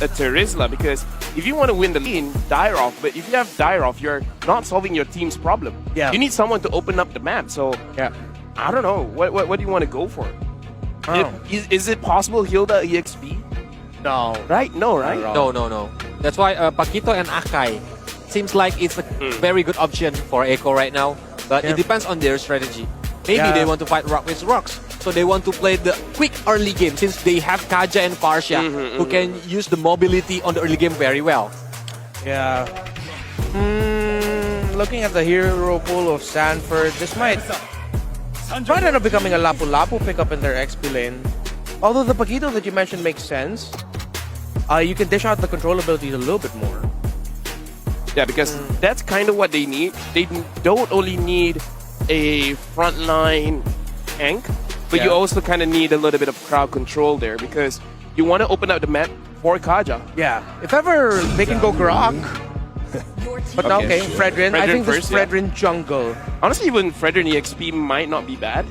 a Terizla, because if you want to win the lane, dire off. But if you have dire off, you're not solving your team's problem. Yeah. You need someone to open up the map. So Yeah. I don't know. What do you want to go for? Oh. Is it possible Hilda EXP? No. Right? No, right? No. That's why Paquito and Akai seems like it's a very good option for Echo right now. But it depends on their strategy. Maybe they want to fight rock with rocks. So they want to play the quick early game since they have Kaja and Farsha who can use the mobility on the early game very well. Yeah. Looking at the hero pool of Sanford, this might end up becoming a Lapu-Lapu pickup in their XP lane. Although the Paquito that you mentioned makes sense, you can dish out the control abilities a little bit more. Yeah, because that's kind of what they need. They don't only need a frontline tank, but you also kind of need a little bit of crowd control there because you want to open up the map for Kaja. Yeah. If ever they can go Grok. But okay, Fredrin. I think this first, Fredrin jungle. Honestly, even Fredrin EXP might not be bad.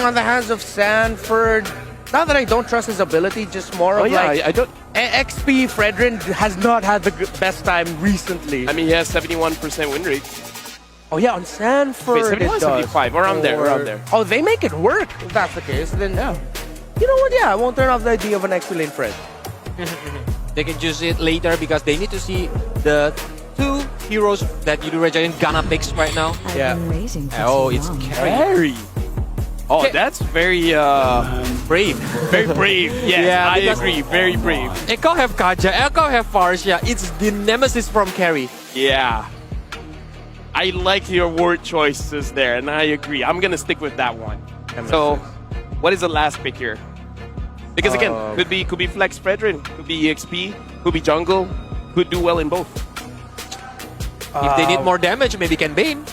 On the hands of Sanford. Not that I don't trust his ability, just more of like... I don't... XP Fredrin has not had the best time recently. I mean, he has 71% win rate. Oh yeah, on Sanford Wait, 71, it does. 75, around there. Oh, they make it work. If that's the case, then yeah. You know what? Yeah, I won't turn off the idea of an XP lane Fred. They can use it later because they need to see the two heroes that Yoodo Red gonna picks right now. Yeah. Oh, it's Carry. Oh, that's very Brave. very brave. Yes, Yeah, I because- agree. Very brave. Echo have Kaja, Echo have Farsha. It's the nemesis from Carry. Yeah. I like your word choices there, and I agree. I'm gonna stick with that one. So, what is the last pick here? Because again, could be Flex Fredrin, could be EXP, could be Jungle, could do well in both. If they need more damage, maybe can Bane.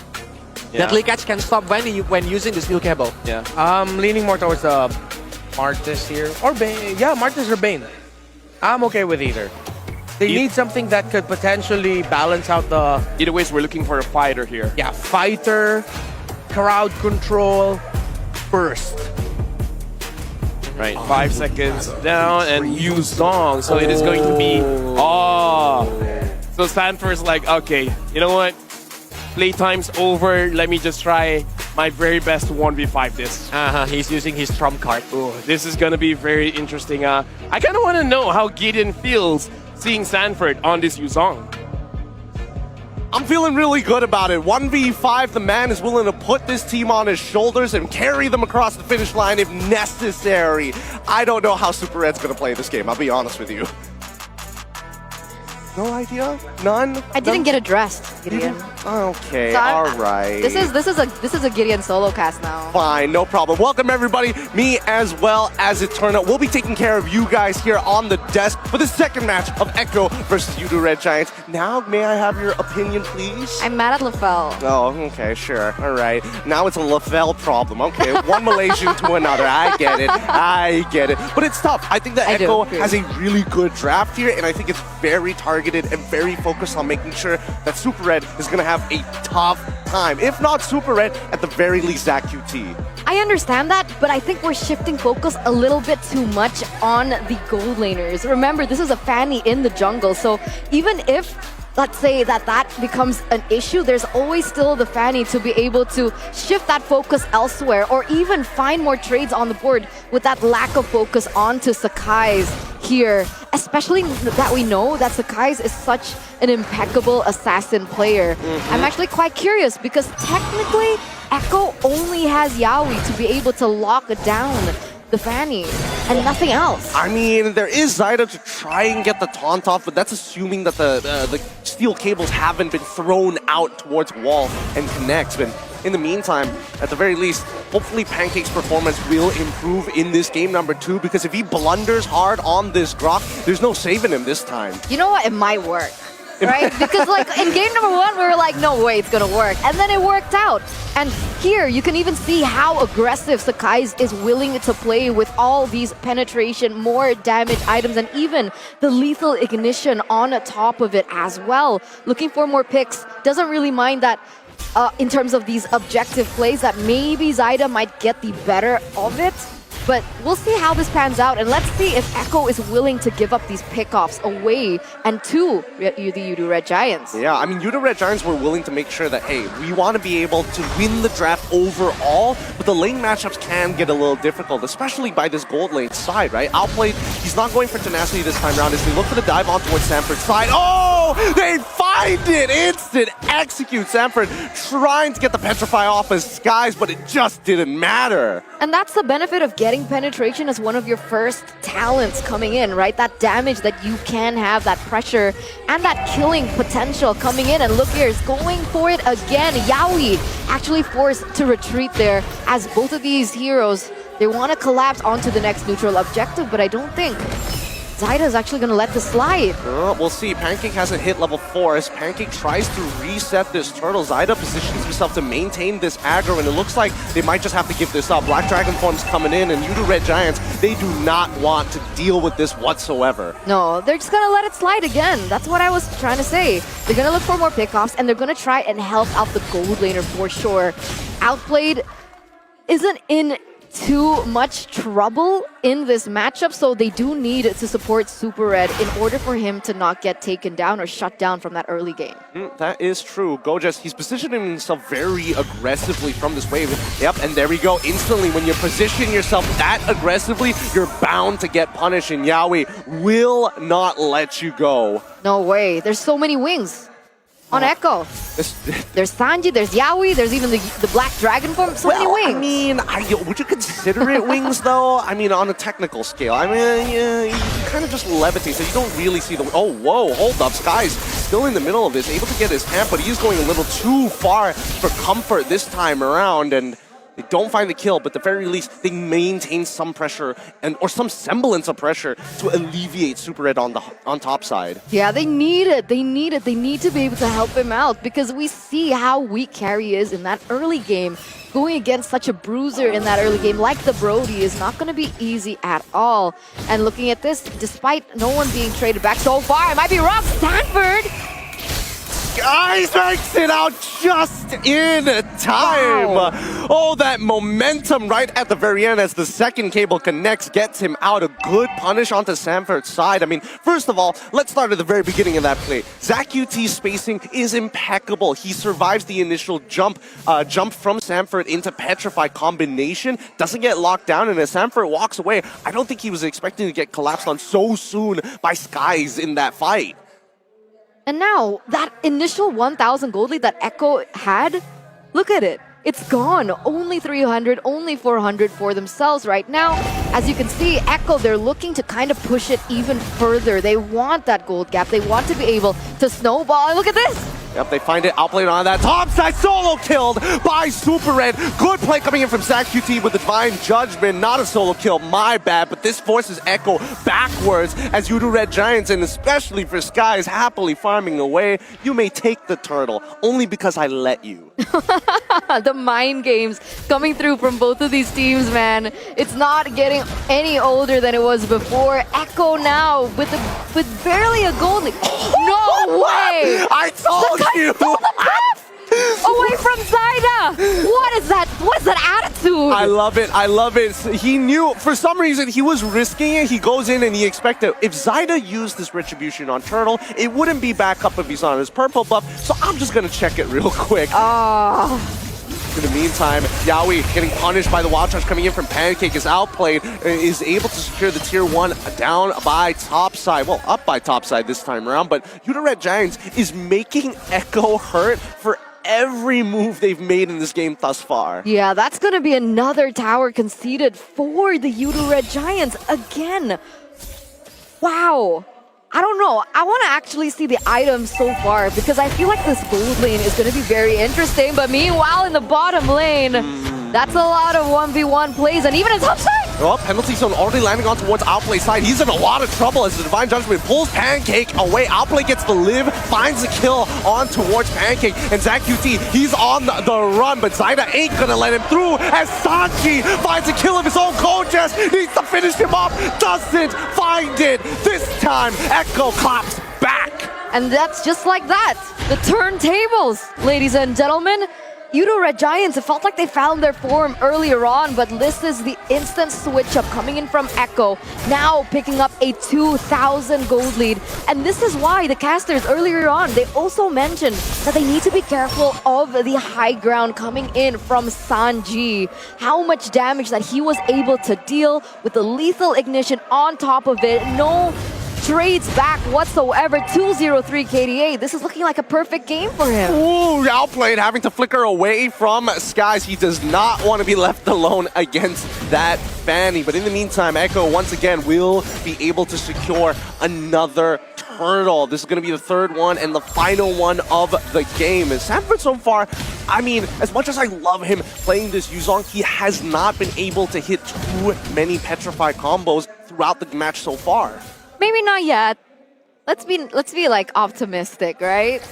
Yeah. Deadly Catch can stop when using the steel cable. Yeah. I'm leaning more towards Martis here. Or Bane. Yeah, Martis or Bane. I'm okay with either. They need something that could potentially balance out the... Either ways, we're looking for a fighter here. Yeah, fighter, crowd control, burst. Right, 5 seconds down and use long. So it is going to be... So Sanford's like, okay, you know what? Playtime's over. Let me just try my very best to 1v5 this. He's using his trump card. Ooh, this is going to be very interesting. I kind of want to know how Gideon feels seeing Sanford on this Yuzong. I'm feeling really good about it. 1v5, the man is willing to put this team on his shoulders and carry them across the finish line if necessary. I don't know how Super Red's going to play this game, I'll be honest with you. No idea? None? I didn't get addressed, Gideon. Okay, So all right. This is a Gideon solo cast now. Fine, no problem. Welcome everybody, me as well as it turned out. We'll be taking care of you guys here on the desk for the second match of Echo versus Yoodo Red Giants. Now, may I have your opinion, please? I'm mad at LaFell. Oh, okay, sure. All right. Now it's a LaFell problem. Okay, one Malaysian to another. I get it. But it's tough. I think that I do Echo agree. has a really good draft here, and I think it's very targeted and very focused on making sure that Super Red is going to have a tough time. If not Super Red, at the very least, ZQT. I understand that, but I think we're shifting focus a little bit too much on the gold laners. Remember, this is a Fanny in the jungle, so even if let's say that becomes an issue, there's always still the Fanny to be able to shift that focus elsewhere or even find more trades on the board with that lack of focus onto Sakai's here. Especially that we know that Sakai's is such an impeccable assassin player. I'm actually quite curious because technically Echo only has Yaoi to be able to lock down the Fanny and nothing else. I mean, there is Zyda to try and get the taunt off, but that's assuming that the steel cables haven't been thrown out towards wall and connects. But in the meantime, at the very least, hopefully Pancake's performance will improve in this game number 2, because if he blunders hard on this Grok, there's no saving him this time. You know what? It might work. Right? Because like in game number 1, we were like, no way it's gonna work. And then it worked out. And here, you can even see how aggressive Sakai's is willing to play with all these penetration, more damage items, and even the lethal ignition on top of it as well. Looking for more picks. Doesn't really mind that in terms of these objective plays that maybe Zyda might get the better of it. But we'll see how this pans out, and let's see if Echo is willing to give up these pickoffs away and to the Yoodo Red Giants. Yeah, I mean, Yoodo Red Giants were willing to make sure that, hey, we want to be able to win the draft overall, but the lane matchups can get a little difficult, especially by this gold lane side, right? Outplayed, he's not going for tenacity this time around as they look for the dive on towards Sanford's side. Oh, they find it! Instant execute. Sanford trying to get the Petrify off his skies, but it just didn't matter. And that's the benefit of getting penetration as one of your first talents coming in, right? That damage that you can have, that pressure, and that killing potential coming in. And look here, is going for it again. Yaoi actually forced to retreat there as both of these heroes, they want to collapse onto the next neutral objective, but I don't think Zyda is actually going to let this slide. We'll see. Pancake hasn't hit level 4 as Pancake tries to reset this turtle. Zyda positions himself to maintain this aggro, and it looks like they might just have to give this up. Black Dragon form's coming in, and Yoodo Red Giants, they do not want to deal with this whatsoever. No, they're just going to let it slide again. That's what I was trying to say. They're going to look for more pickoffs, and they're going to try and help out the gold laner for sure. Outplayed isn't in too much trouble in this matchup, so they do need to support Super Red in order for him to not get taken down or shut down from that early game. That is true. Gojas, he's positioning himself very aggressively from this wave. Yep, and there we go. Instantly, when you position yourself that aggressively, you're bound to get punished, and Yaoi will not let you go. No way. There's so many wings on Echo. There's Sanji, there's Yaoi, there's even the Black Dragon form. So many wings. I mean, would you consider it wings though? I mean, on a technical scale. I mean, yeah, you kind of just levitate, so you don't really see the. Oh, whoa, hold up. Sky's still in the middle of this, able to get his hand, but he's going a little too far for comfort this time around, and they don't find the kill, but at the very least, they maintain some pressure or some semblance of pressure to alleviate Super Red on top side. Yeah, they need it. They need it. They need to be able to help him out because we see how weak Carry is in that early game. Going against such a bruiser in that early game like the Brody is not going to be easy at all. And looking at this, despite no one being traded back so far, it might be rough. Stanford! Guys makes it out just in time. Wow. Oh, that momentum right at the very end as the second cable connects gets him out. A good punish onto Sanford's side. I mean, first of all, let's start at the very beginning of that play. Zach UT's spacing is impeccable. He survives the initial jump from Sanford into Petrify combination, doesn't get locked down, and as Sanford walks away, I don't think he was expecting to get collapsed on so soon by Skies in that fight. And now, that initial 1,000 gold lead that Echo had, look at it. It's gone. Only 300, only 400 for themselves right now. As you can see, Echo, they're looking to kind of push it even further. They want that gold gap. They want to be able to snowball. And look at this. Yep, they find it outplayed on that top side. Solo killed by Super Red. Good play coming in from Zach QT with the Divine Judgment. Not a solo kill, my bad. But this forces Echo backwards as Yoodo Red Giants, and especially for Skies, happily farming away. You may take the turtle, only because I let you. The mind games coming through from both of these teams, man. It's not getting any older than it was before. Echo now with barely a gold lead. No way! I told you! Away from Zyda! What is that? What is that attitude? I love it. I love it. He knew, for some reason, he was risking it. He goes in and he expected, if Zyda used this Retribution on Turtle, it wouldn't be back up if he's on his purple buff, so I'm just going to check it real quick. In the meantime, Yaoi getting punished by the Wild Charge coming in from Pancake is outplayed, is able to secure the tier 1 down by topside. Well, up by topside this time around, but Yoodo Red Giants is making Echo hurt for every move they've made in this game thus far. Yeah, that's going to be another tower conceded for the Yoodo Red Giants again. Wow. I don't know. I want to actually see the items so far because I feel like this gold lane is going to be very interesting. But meanwhile, in the bottom lane, that's a lot of 1v1 plays. And even in top side. Well, penalty zone already landing on towards Outplay side. He's in a lot of trouble as the Divine Judgment pulls Pancake away. Outplay gets the live, finds the kill on towards Pancake. And Zach QT, he's on the run, but Zyda ain't gonna let him through as Sanji finds a kill of his own. Kojas needs to finish him off, doesn't find it. This time, Echo claps back. And that's just like that. The turntables, ladies and gentlemen. Yoodo Red Giants, it felt like they found their form earlier on, but this is the instant switch up coming in from Echo, now picking up a 2,000 gold lead. And this is why the casters earlier on, they also mentioned that they need to be careful of the high ground coming in from Sanji. How much damage that he was able to deal with the lethal ignition on top of it. No trades back whatsoever. 2-0-3 KDA. This is looking like a perfect game for him. Ooh, outplayed, having to flicker away from Skies. He does not want to be left alone against that Fanny. But in the meantime, Echo once again will be able to secure another turtle. This is going to be the third one and the final one of the game. And Sanford so far, I mean, as much as I love him playing this Yuzong, he has not been able to hit too many petrified combos throughout the match so far. Maybe not yet. Let's be like optimistic, right?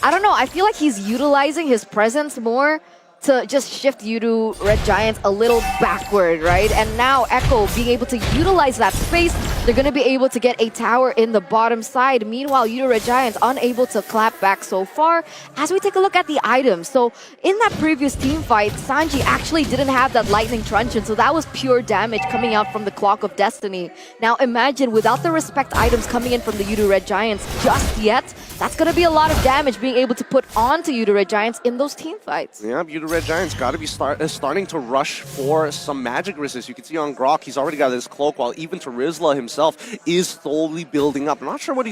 I don't know. I feel like he's utilizing his presence more to just shift Yoodo Red Giants a little backward, right? And now Echo being able to utilize that space, they're going to be able to get a tower in the bottom side. Meanwhile, Yoodo Red Giants unable to clap back so far. As we take a look at the items, so in that previous team fight, Sanji actually didn't have that lightning truncheon, so that was pure damage coming out from the Clock of Destiny. Now imagine without the respect items coming in from the Yoodo Red Giants just yet, that's going to be a lot of damage being able to put onto Yoodo Red Giants in those team fights. Yeah, Yoodo Red Giants got to be starting to rush for some magic resist. You can see on Grok, he's already got his cloak, while even Terizla himself is slowly building up. I'm not sure whether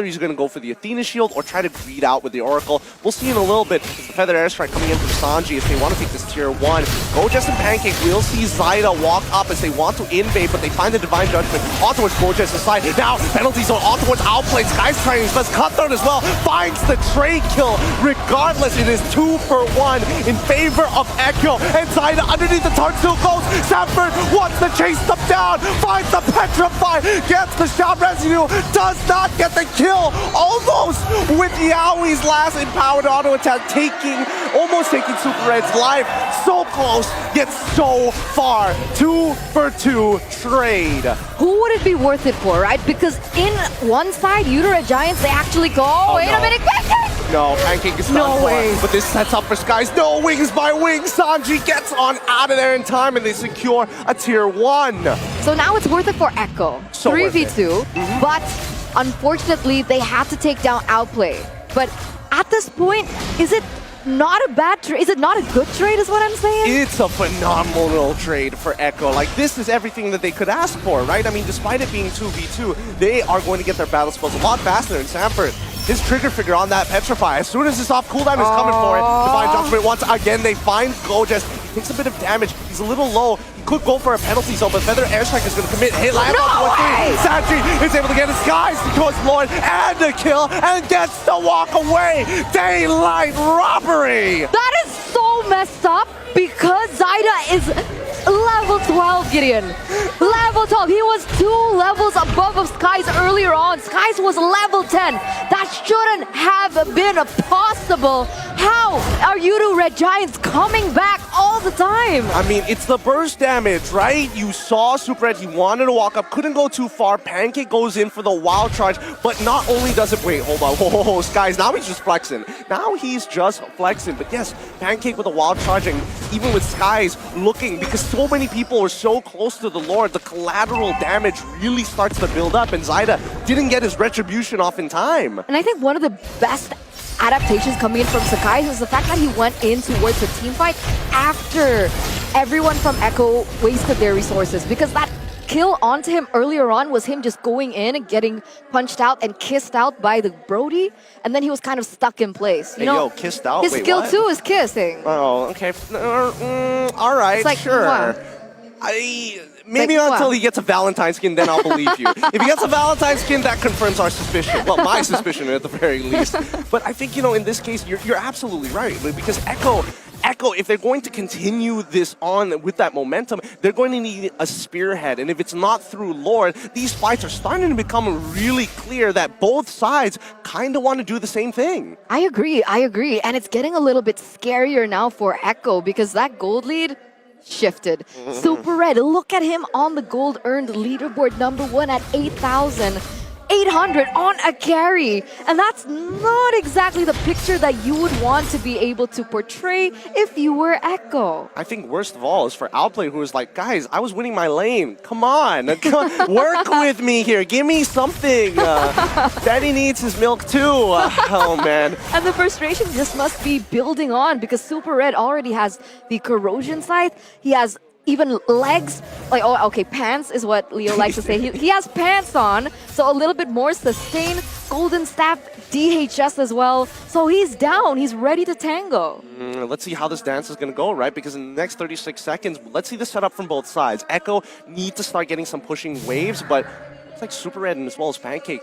he's going to go for the Athena shield or try to greed out with the Oracle. We'll see in a little bit. The Feather Airstrike coming in from Sanji if they want to take this tier 1. Gojes and Pancake will see Zyda walk up as they want to invade, but they find the Divine Judgment on towards Gojes' side. Now, penalty zone on towards Outplay. Sky's trying his best. Cutthroat as well finds the trade kill. Regardless, it is 2 for 1 in favor of Echo. And Zyda underneath the turret still goes. Sanford wants to chase them down. Finds the Petrify. Gets the shot residue. Does not get the kill. Almost with Yaoi's last empowered auto attack almost taking Super Red's life. So close, yet so far. 2 for 2 trade. Who would it be worth it for, right? Because in one side, Yoodo Red Giants, they actually go, oh, wait a minute, Pancake! No, Pancake is No not way. far, but this sets up for Skies. No, wings by wings. Sanji gets on out of there in time, and they secure a tier 1. So now it's worth it for Echo. So 3v2, but unfortunately, they had to take down Outplay. But at this point, is it not a bad trade? Is it not a good trade is what I'm saying? It's a phenomenal trade for Echo. Like, this is everything that they could ask for, right? I mean, despite it being 2v2, they are going to get their battle spells a lot faster than Sanford. His trigger figure on that Petrify, as soon as his off cooldown is coming for it, Divine Judgment once again, they find Gojes. He takes a bit of damage. He's a little low. He could go for a penalty zone, but Feather Airstrike is going to commit. Hit land on 1-3. Sanji is able to get his Skies to Ghost Lord and a kill and gets to walk away. Daylight robbery. That is so messed up because Zyda is level 12, Gideon. Level 12. He was 2 levels above of Skies earlier on. Skies was level 10. That shouldn't have been possible. How are Yoodo Red Giants coming back all the time? I mean, it's the burst damage, right? You saw Super Red, he wanted to walk up, couldn't go too far. Pancake goes in for the wild charge, but not only does it... Wait, hold on. Whoa, Skies, now he's just flexing. Now he's just flexing. But yes, Pancake with a wild charge, and even with Skies looking, because so many people are so close to the Lord, the collateral damage really starts to build up, and Zyda didn't get his retribution off in time. And I think one of the best adaptations coming in from Sakai is the fact that he went in towards the team fight after everyone from Echo wasted their resources, because that kill onto him earlier on was him just going in and getting punched out and kissed out by the Brody, and then he was kind of stuck in place. You know, kissed out? His Wait, skill what? 2 is kissing. Oh, okay. All right, It's like, sure. what? Maybe Like, until what? he gets a Valentine skin, then I'll believe you. If he gets a Valentine skin, that confirms our suspicion. Well, my suspicion at the very least. But I think, in this case, you're absolutely right. Because Echo, if they're going to continue this on with that momentum, they're going to need a spearhead. And if it's not through Lord, these fights are starting to become really clear that both sides kind of want to do the same thing. I agree. And it's getting a little bit scarier now for Echo because that gold lead shifted. Super Red, look at him on the gold earned leaderboard #1 at 8,000. 800 on a carry. And that's not exactly the picture that you would want to be able to portray if you were Echo. I think worst of all is for Outplay, who is like, guys, I was winning my lane. Come on, work with me here. Give me something. Daddy needs his milk too. Oh man. And the frustration just must be building on because Super Red already has the corrosion scythe. He has even legs, like, oh, okay, pants is what Leo likes to say. He has pants on, so a little bit more sustain. Golden Staff, DHS as well. So he's down, he's ready to tango. Let's see how this dance is going to go, right? Because in the next 36 seconds, let's see the setup from both sides. Echo need to start getting some pushing waves, but it's like Super Red and as well as Pancake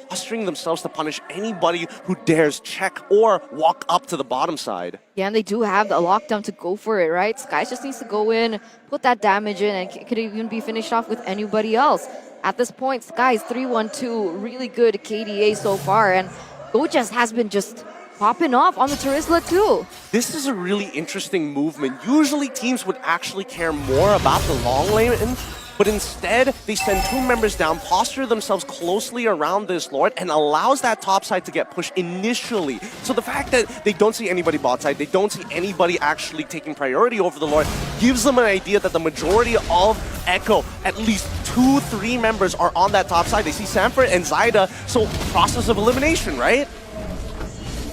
posturing themselves to punish anybody who dares check or walk up to the bottom side. Yeah, and they do have the lockdown to go for it, right? Skies just needs to go in, put that damage in, and could even be finished off with anybody else. At this point, Skies 3-1-2, really good KDA so far, and Gojas has been just popping off on the Terizla too. This is a really interesting movement. Usually teams would actually care more about the long lane, but instead, they send two members down, posture themselves closely around this Lord, and allows that top side to get pushed initially. So the fact that they don't see anybody bot side, they don't see anybody actually taking priority over the Lord, gives them an idea that the majority of Echo, at least 2-3 members are on that top side. They see Sanford and Zyda, so process of elimination, right?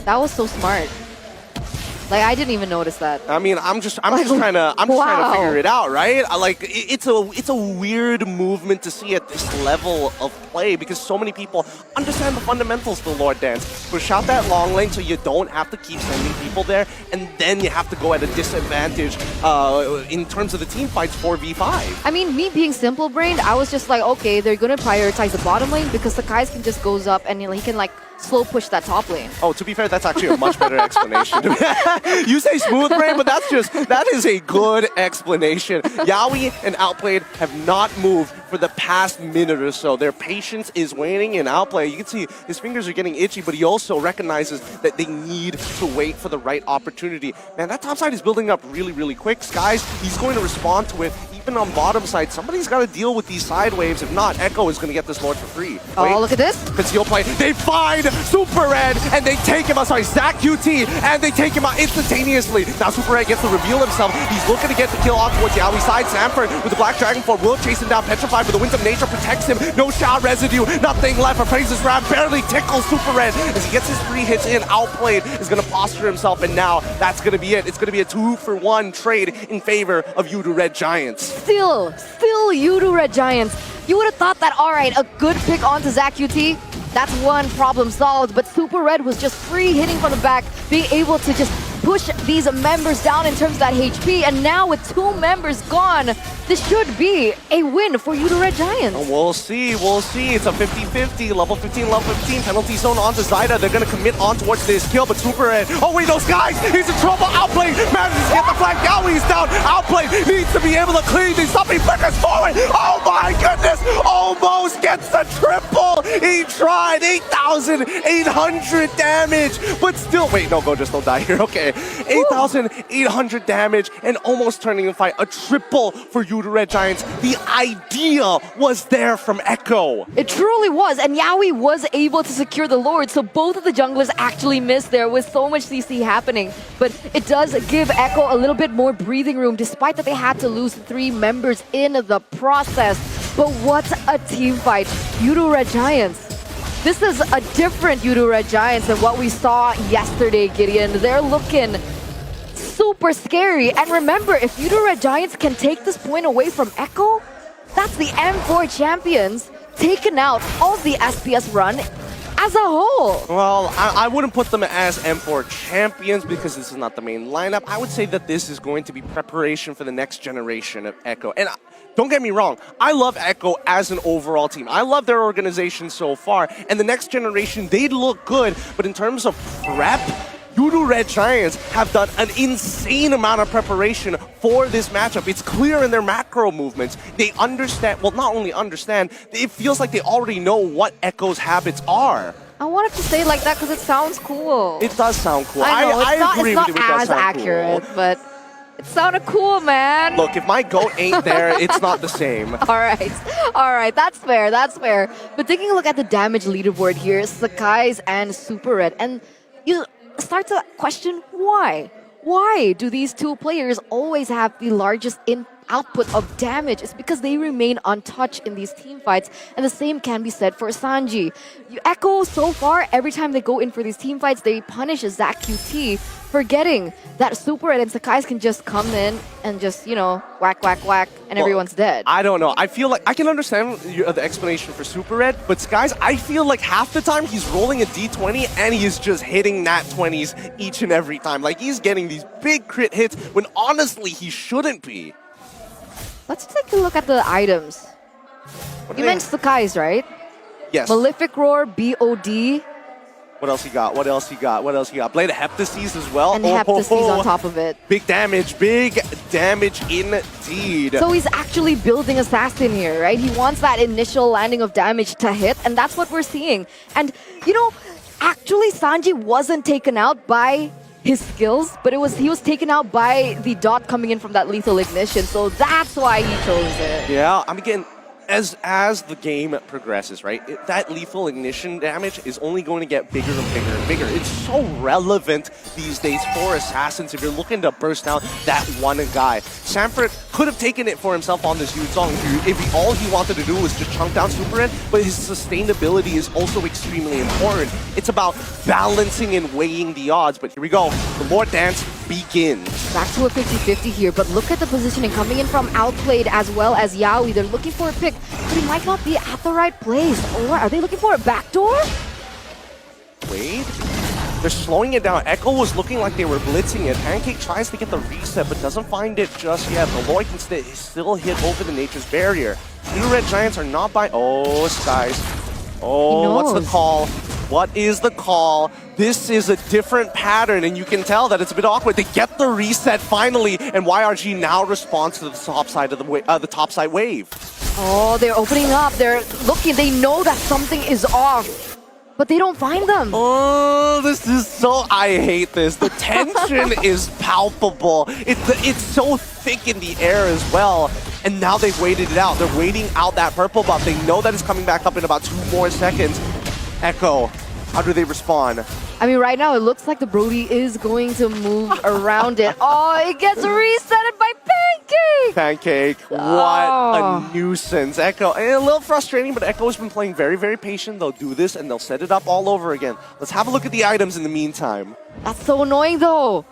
That was so smart. Like, I didn't even notice that. I mean, I'm just trying to figure it out, right? It's a weird movement to see at this level of play because so many people understand the fundamentals of the Lord Dance. Push out that long lane so you don't have to keep sending people there, and then you have to go at a disadvantage in terms of the team fights 4v5. I mean, me being simple-brained, I was just like, okay, they're gonna prioritize the bottom lane because the Kais can just goes up and he can like slow push that top lane. Oh, to be fair, that's actually a much better explanation. You say smooth brain, but that is a good explanation. Yaoi and Outplayed have not moved for the past minute or so. Their patience is waning in Outplay. You can see his fingers are getting itchy, but he also recognizes that they need to wait for the right opportunity. Man, that top side is building up really, really quick. Skies, he's going to respond to it. Even on bottom side, somebody's got to deal with these side waves. If not, Echo is going to get this Lord for free. Oh, look at this. Conceal play. They find Super Red, and they take him out. Sorry, Zach QT, and they take him out instantaneously. Now Super Red gets to reveal himself. He's looking to get the kill off towards Yaoi's side. Sanford with the Black Dragon Form will chase him down. Petrified, but the Winds of Nature protects him. No shot residue, nothing left. Appraiser's Grab barely tickles Super Red. As he gets his 3 hits in, Outplayed is going to posture himself, and now that's going to be it. It's going to be a 2-for-1 trade in favor of Yoodo Red Giants. Still Yoodo Red Giants. You would have thought that, all right, a good pick onto Zach QT, that's one problem solved, but Super Red was just free hitting from the back, being able to just push these members down in terms of that HP, and now with 2 members gone, this should be a win for Yoodo Red Giants. We'll see. It's a 50-50, level 15, penalty zone onto Zyda. They're going to commit on towards this kill, but Super Red, oh wait, those guys, he's in trouble. Outplay manages to get the flag. Yaoi's down. Outplay needs to be able to clean these up. He flickers forward. Oh my goodness, almost gets the triple. He tried 8,800 damage, but still, wait, no, go, just don't die here. Okay, 8,800 damage and almost turning the fight a triple for Yoodo Red Giants. The idea was there from Echo. It truly was, and Yaoi was able to secure the Lord, so both of the junglers actually missed there with so much CC happening. But it does give Echo a little bit more breathing room, despite that they had to lose 3 members in the process. But what a team fight. Yoodo Red Giants. This is a different Yoodo Red Giants than what we saw yesterday, Gideon. They're looking super scary. And remember, if Yoodo Red Giants can take this point away from Echo, that's the M4 champions taken out of the SPS run as a whole. Well, I wouldn't put them as M4 champions because this is not the main lineup. I would say that this is going to be preparation for the next generation of Echo. And don't get me wrong, I love Echo as an overall team. I love their organization so far. And the next generation, they look good. But in terms of prep, Yoodo Red Giants have done an insane amount of preparation for this matchup. It's clear in their macro movements. They understand, well, not only understand, it feels like they already know what Echo's habits are. I wanted to say it like that because it sounds cool. It does sound cool. I know, I agree it's not with you. as accurate, cool. but It sounded cool, man. Look, if my goat ain't there, it's not the same. All right, that's fair, that's fair. But taking a look at the damage leaderboard here, Sakai's and Super Red, and you start to question why. Why do these two players always have the largest output of damage? It's because they remain untouched in these team fights, and the same can be said for Sanji. You Echo, so far, every time they go in for these team fights, they punish Zac QT, forgetting that Super Red and Sakai's can just come in and just, you know, whack, whack, whack, and everyone's dead. I don't know. I feel like I can understand the explanation for Super Red, but Skies, I feel like half the time he's rolling a D20 and he is just hitting nat 20s each and every time. Like, he's getting these big crit hits when honestly he shouldn't be. Let's take a look at the items. You mentioned Sakai's, right? Yes. Malefic Roar, BOD. What else he got? What else he got? What else he got? Blade of Heptases as well. And Heptases on top of it. Big damage indeed. So he's actually building Assassin here, right? He wants that initial landing of damage to hit, and that's what we're seeing. And, you know, actually Sanji wasn't taken out by his skills, but he was taken out by the dot coming in from that lethal ignition, so that's why he chose it. Yeah, I'm getting... As the game progresses, right, that lethal ignition damage is only going to get bigger and bigger and bigger. It's so relevant these days for Assassins if you're looking to burst down that one guy. Sanford could have taken it for himself on this huge song if all he wanted to do was just chunk down Super Red, but his sustainability is also extremely important. It's about balancing and weighing the odds, but here we go. The Lord Dance begins. Back to a 50-50 here, but look at the positioning coming in from Outplayed as well as Yaoi. They're looking for a pick, but he might not be at the right place. Or are they looking for a backdoor? Wait. They're slowing it down. Echo was looking like they were blitzing it. Pancake tries to get the reset, but doesn't find it just yet. The Lloyd can still hit over the Nature's Barrier. Two Red Giants are not by... Oh, Skies. Oh, what's the call? What is the call? This is a different pattern, and you can tell that it's a bit awkward. They get the reset finally, and YRG now responds to the top side of the top side wave. Oh, they're opening up. They're looking. They know that something is off, but they don't find them. Oh, this is so... I hate this. The tension is palpable. It's so thick in the air as well. And now they've waited it out. They're waiting out that purple buff. They know that it's coming back up in about 2 more seconds. Echo, how do they respond? I mean, right now, it looks like the Brody is going to move around it. Oh, it gets resetted by Pancake! Pancake, what a nuisance. Echo, a little frustrating, but Echo has been playing very, very patient. They'll do this, and they'll set it up all over again. Let's have a look at the items in the meantime. That's so annoying, though.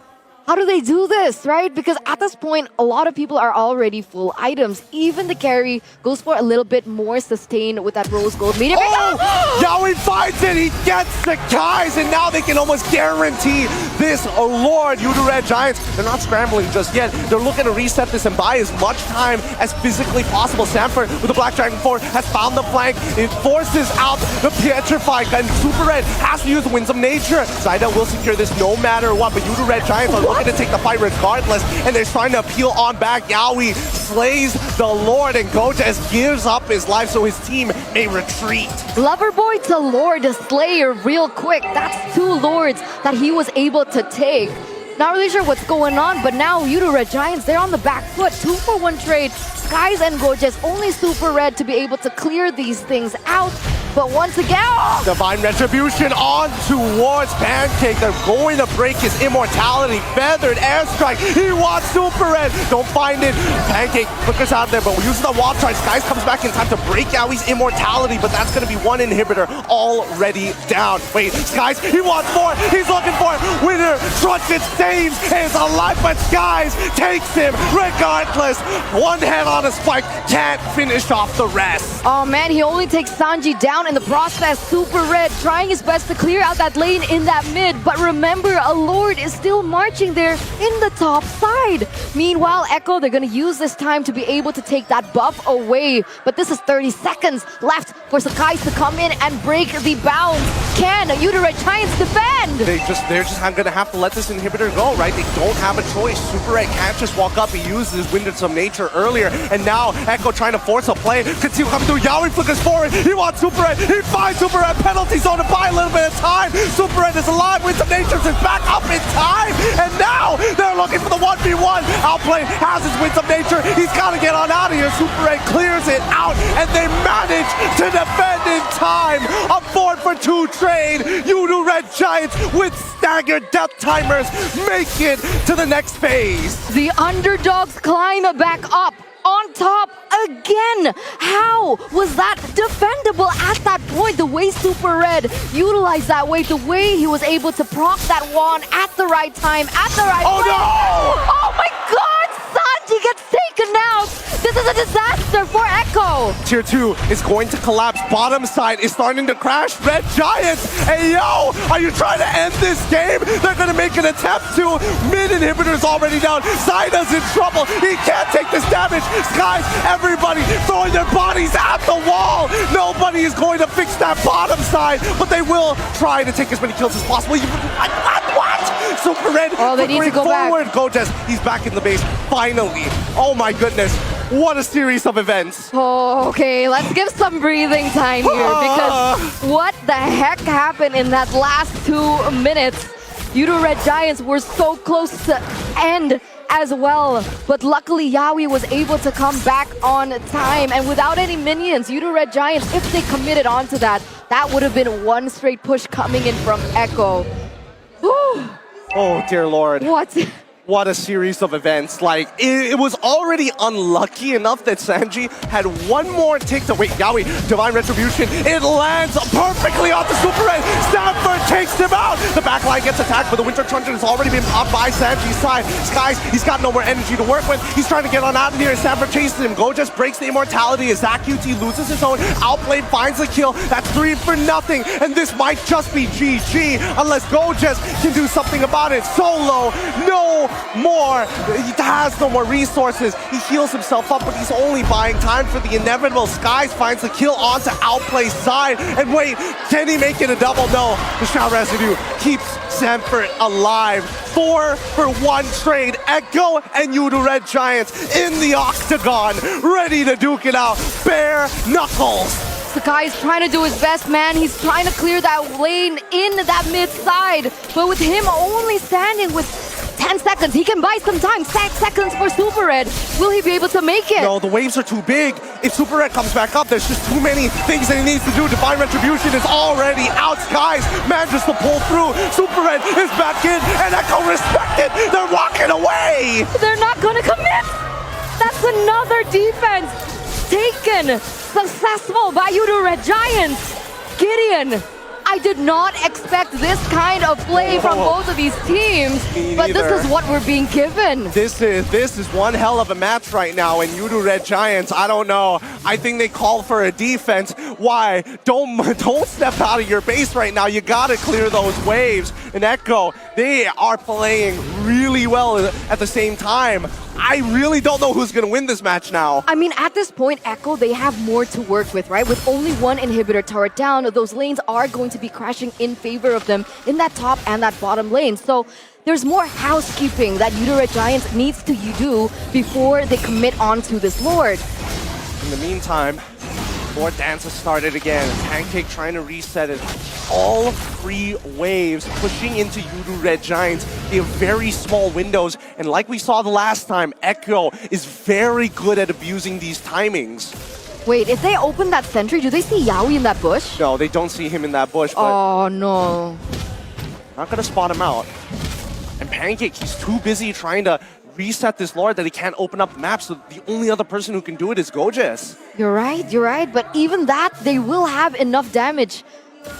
How do they do this, right? Because at this point, a lot of people are already full items. Even the carry goes for a little bit more sustain with that rose gold meteor. Oh! Yaoi finds it! He gets the guys, and now they can almost guarantee this. Oh Lord, Yoodo Red Giants, they're not scrambling just yet. They're looking to reset this and buy as much time as physically possible. Sanford with the Black Dragon 4 has found the flank. It forces out the Petrified, and Super Red has to use Winds of Nature. Zaida will secure this no matter what, but Yoodo Red Giants are looking to take the fight regardless, and they're trying to peel on back. Yaoi slays the Lord, and Gojas gives up his life so his team may retreat. Loverboy to Lord Slayer real quick. That's 2 Lords that he was able to take. Not really sure what's going on, but now Yoodo Red Giants, they're on the back foot. 2-for-1 trade. Skies and Gojas, only Super Red to be able to clear these things out. But once again, oh! Divine Retribution on towards Pancake. They're going to break his immortality. Feathered airstrike. He wants Super Red. Don't find it. Pancake flickers out there, but we use the wall charge. Skies comes back in time to break Yaoi's immortality, but that's going to be 1 inhibitor already down. Wait, Skies, he wants more. He's looking for it. Winner, Trusted saves his life, but Skies takes him regardless. 1 head on a spike. Can't finish off the rest. Oh man, he only takes Sanji down in the process. Super Red trying his best to clear out that lane in that mid, but remember, a Lord is still marching there in the top side. Meanwhile, Echo, they're gonna use this time to be able to take that buff away, but this is 30 seconds left for Sakai to come in and break the bounds. Can Yoodo Red Giants defend? They're just gonna have to let this inhibitor go, right? They don't have a choice. Super Red can't just walk up. He used his Wind of Nature earlier, and now Echo trying to force a play. Conceal coming through. do? Yawi flickers forward. He wants Super Red. He finds Super Red. Penalty zone to buy a little bit of time. Super Red is alive. Winds of Nature is back up in time. And now they're looking for the 1v1. Outplay has his Winds of Nature. He's got to get on out of here. Super Red clears it out. And they manage to defend in time. A 4-for-2 trade. Yoodo Red Giants with staggered death timers make it to the next phase. The underdogs climb back up on top again. How was that defendable at that point? The way Super Red utilized that wave, the way he was able to proc that wand at the right time, at the right place. No! Oh my god! Sanji gets taken out! This is a disaster for Echo! Tier 2 is going to collapse. Bottom side is starting to crash. Red Giants, hey yo, are you trying to end this game? They're going to make an attempt to. Mid inhibitor's already down. Zaida's in trouble. He can't take this damage. Skies, everybody throwing their bodies at the wall. Nobody is going to fix that bottom side, but they will try to take as many kills as possible. What? Super Red, oh, they need to go forward. back. Gojes, he's back in the base, finally. Oh my goodness. What a series of events. Oh, okay, let's give some breathing time here because what the heck happened in that last 2 minutes? Yoodo Red Giants were so close to end as well, but luckily Yawi was able to come back on time, and without any minions, Yoodo Red Giants, if they committed onto that, that would have been one straight push coming in from Echo. Whew. Oh dear Lord. What? A series of events. Like, it was already unlucky enough that Sanji had one more tick to wait. Yawi, Divine Retribution. It lands perfectly off the Super Red. Stanford takes him out. The backline gets attacked, but the Winter Truncheon has already been popped by Sanji's side. Skies, he's got no more energy to work with. He's trying to get on out of here. Stanford chases him. Gojes breaks the immortality as ZachQT loses his own. Outplayed finds the kill. That's 3 for nothing. And this might just be GG unless Gojes can do something about it. Solo, no more. He has no more resources. He heals himself up, but he's only buying time for the inevitable. Skies finds the kill onto Outplay's side. And wait, can he make it a double? No. The Shroud Residue keeps Sanford alive. 4-for-1 trade. Echo and Yoodo Red Giants in the octagon, ready to duke it out. Bare knuckles. Sakai is trying to do his best, man. He's trying to clear that lane in that mid side, but with him only standing with 10 seconds, he can buy some time. 10 seconds for Super Red. Will he be able to make it? No, the waves are too big. If Super Red comes back up, there's just too many things that he needs to do. Divine Retribution is already out. Skies manages to pull through. Super Red is back in, and Echo respected. They're walking away. They're not gonna commit. That's another defense taken. Successful by Yoodo Red Giants. Gideon, I did not expect this kind of play from both of these teams, but this is what we're being given. This is one hell of a match right now, and Yoodo Red Giants, I don't know. I think they call for a defense. Why? Don't step out of your base right now. You gotta clear those waves. And Echo, they are playing really well at the same time. I really don't know who's gonna win this match now. I mean, at this point, Echo, they have more to work with, right? With only one inhibitor turret down, those lanes are going to be crashing in favor of them in that top and that bottom lane. So there's more housekeeping that Yoodo Red Giants needs to do before they commit onto this Lord. In the meantime, Lord Dance has started again. Pancake trying to reset it. All 3 waves pushing into Yoodo Red Giants. They have very small windows, and like we saw the last time, Echo is very good at abusing these timings. Wait, if they open that sentry, do they see Yawi in that bush? No, they don't see him in that bush, but oh no. Not gonna spot him out. And Pancake, he's too busy trying to reset this Lord that he can't open up maps, so the only other person who can do it is Gojes. You're right, but even that, they will have enough damage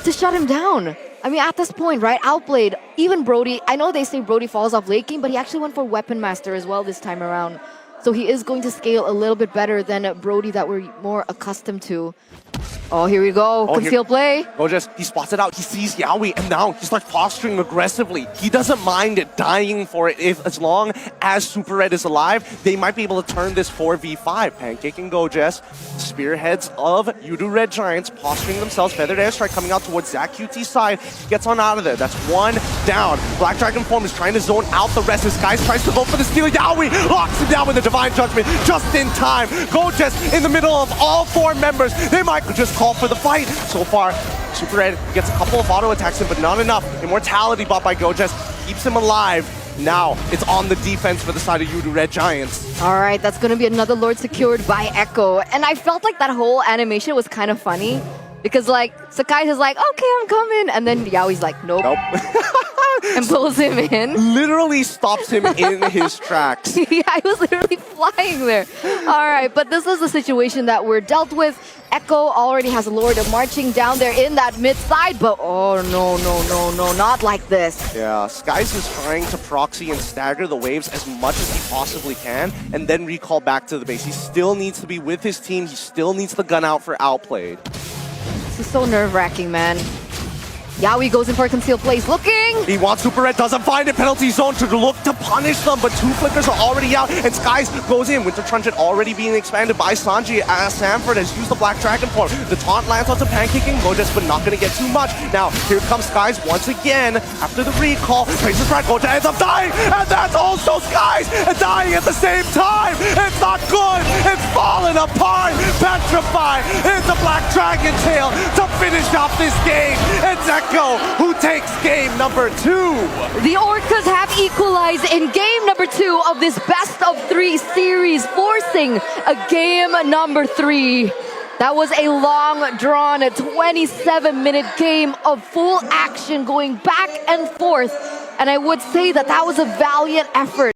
to shut him down. I mean, at this point, right, outplayed, even Brody, I know they say Brody falls off late game, but he actually went for Weapon Master as well this time around. So he is going to scale a little bit better than Brody that we're more accustomed to. Oh, here we go. Conceal play. Gojes, he spots it out. He sees Yawi, and now he starts posturing aggressively. He doesn't mind it dying for it. As long as Super Red is alive, they might be able to turn this 4v5. Pancake and Gojes, spearheads of Yoodo Red Giants, posturing themselves. Feathered Airstrike coming out towards ZachQT's side. He gets on out of there. That's 1 down. Black Dragon form is trying to zone out the rest. This guy tries to go for the steal. Yaoi locks him down with the Divine Judgment just in time. Gojes in the middle of all 4 members. They might just call for the fight. So far, Super Red gets a couple of auto attacks in, but not enough. Immortality bought by Gojes keeps him alive. Now it's on the defense for the side of Yoodo Red Giants. All right, that's going to be another Lord secured by Echo. And I felt like that whole animation was kind of funny. Because, like, Sakai's is like, okay, I'm coming. And then Yaoi's like, nope. And pulls him in. Literally stops him in his tracks. Yeah, I was literally flying there. All right, but this is the situation that we're dealt with. Echo already has a Lord marching down there in that mid side, but oh, no, not like this. Yeah, Skies is trying to proxy and stagger the waves as much as he possibly can, and then recall back to the base. He still needs to be with his team. He still needs the gun out for outplayed. This is so nerve-wracking, man. Yaoi goes in for a concealed place, looking! He wants Super Red, doesn't find it. Penalty zone to look to punish them, but 2 flickers are already out, and Skies goes in. Winter Truncheon already being expanded by Sanji as Sanford has used the Black Dragon form. The taunt lands onto Pancaking Gojes, but not going to get too much. Now, here comes Skies once again. After the recall, Traces Red, Gojes ends up dying, and that's also Skies dying at the same time. It's not good. It's falling apart. Petrified. It's a Black Dragon tail to finish off this game. It's Echo who takes game number 2. The Orcas have equalized in game number 2 of this best of 3 series, forcing a game number 3. That was a long, drawn, 27-minute game of full action going back and forth. And I would say that that was a valiant effort.